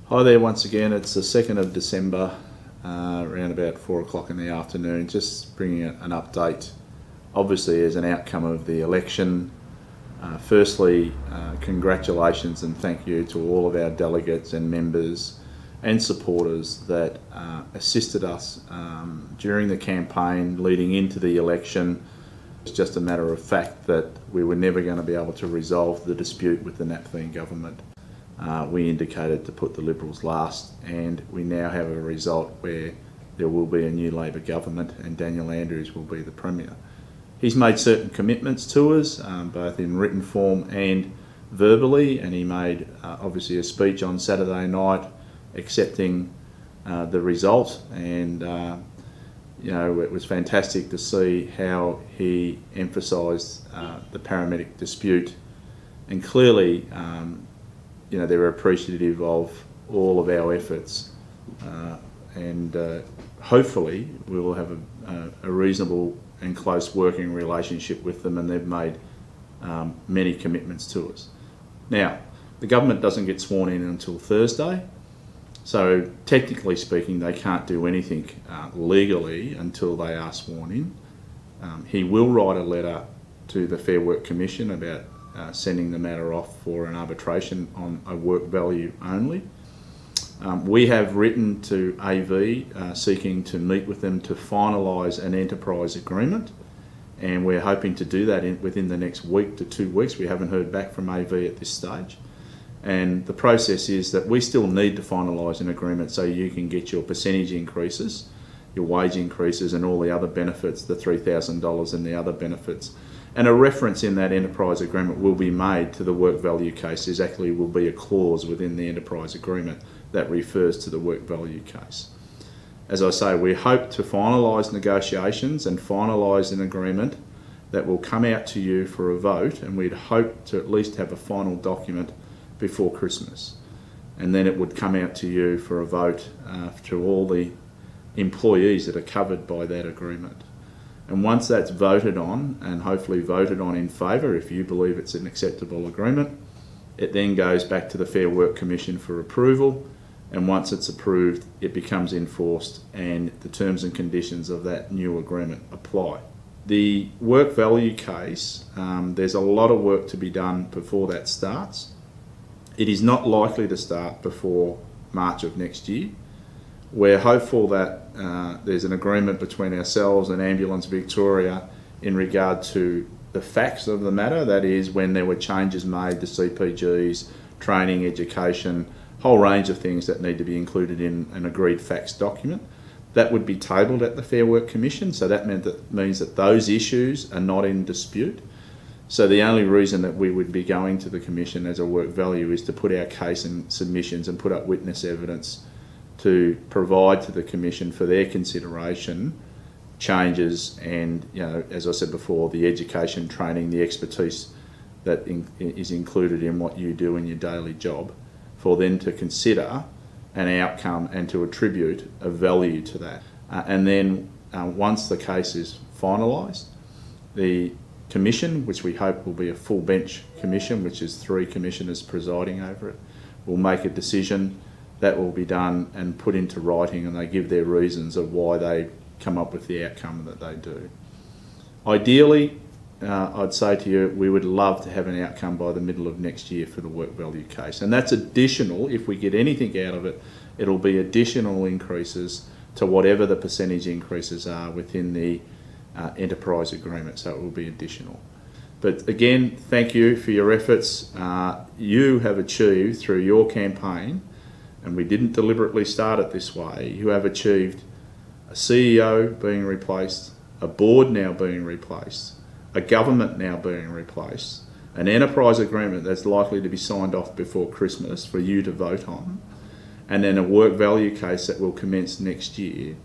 Hi there once again. It's the 2nd of December, around about 4 o'clock in the afternoon, just bringing an update, obviously as an outcome of the election. Firstly, congratulations and thank you to all of our delegates and members and supporters that assisted us during the campaign leading into the election. It's just a matter of fact that we were never going to be able to resolve the dispute with the Napthine government. We indicated to put the Liberals last, and we now have a result where there will be a new Labor government and Daniel Andrews will be the Premier. He's made certain commitments to us, both in written form and verbally, and he made obviously a speech on Saturday night accepting the result, and you know, it was fantastic to see how he emphasised the paramedic dispute, and clearly you know, they're appreciative of all of our efforts, and hopefully we will have a reasonable and close working relationship with them, and they've made many commitments to us. Now, the government doesn't get sworn in until Thursday, so technically speaking they can't do anything legally until they are sworn in. He will write a letter to the Fair Work Commission about sending the matter off for an arbitration on a work value only. We have written to AV seeking to meet with them to finalise an enterprise agreement, and we're hoping to do that within the next week to 2 weeks. We haven't heard back from AV at this stage, and the process is that we still need to finalise an agreement so you can get your percentage increases, your wage increases and all the other benefits, the $3,000 and the other benefits. And a reference in that enterprise agreement will be made to the work value case. There actually will be a clause within the enterprise agreement that refers to the work value case. As I say, we hope to finalise negotiations and finalise an agreement that will come out to you for a vote, and we'd hope to at least have a final document before Christmas. And then it would come out to you for a vote to all the employees that are covered by that agreement. And once that's voted on, and hopefully voted on in favour if you believe it's an acceptable agreement, it then goes back to the Fair Work Commission for approval, and once it's approved it becomes enforced and the terms and conditions of that new agreement apply. The work value case, there's a lot of work to be done before that starts. It is not likely to start before March of next year. We're hopeful that there's an agreement between ourselves and Ambulance Victoria in regard to the facts of the matter, that is when there were changes made to CPGs, training, education, whole range of things that need to be included in an agreed facts document. That would be tabled at the Fair Work Commission, so that means that those issues are not in dispute. So the only reason that we would be going to the Commission as a work value is to put our case in submissions and put up witness evidence to provide to the Commission for their consideration changes, and, you know, as I said before, the education, training, the expertise that is included in what you do in your daily job, for them to consider an outcome and to attribute a value to that. And then once the case is finalised, the Commission, which we hope will be a full bench commission, which is 3 commissioners presiding over it, will make a decision. That will be done and put into writing, and they give their reasons of why they come up with the outcome that they do. Ideally, I'd say to you, we would love to have an outcome by the middle of next year for the work value case, and that's additional. If we get anything out of it, it'll be additional increases to whatever the percentage increases are within the enterprise agreement, so it will be additional. But again, thank you for your efforts. You have achieved through your campaign, and we didn't deliberately start it this way, you have achieved a CEO being replaced, a board now being replaced, a government now being replaced, an enterprise agreement that's likely to be signed off before Christmas for you to vote on, and then a work value case that will commence next year.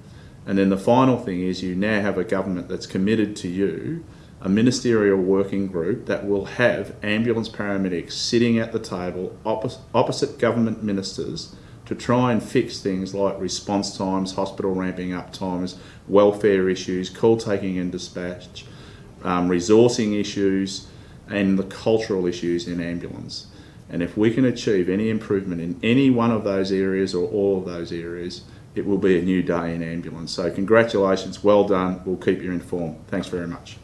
And then the final thing is you now have a government that's committed to you, a ministerial working group that will have ambulance paramedics sitting at the table opposite government ministers to try and fix things like response times, hospital ramping up times, welfare issues, call taking and dispatch, resourcing issues, and the cultural issues in ambulance. And if we can achieve any improvement in any one of those areas or all of those areas, it will be a new day in ambulance. So congratulations, well done. We'll keep you informed. Thanks very much.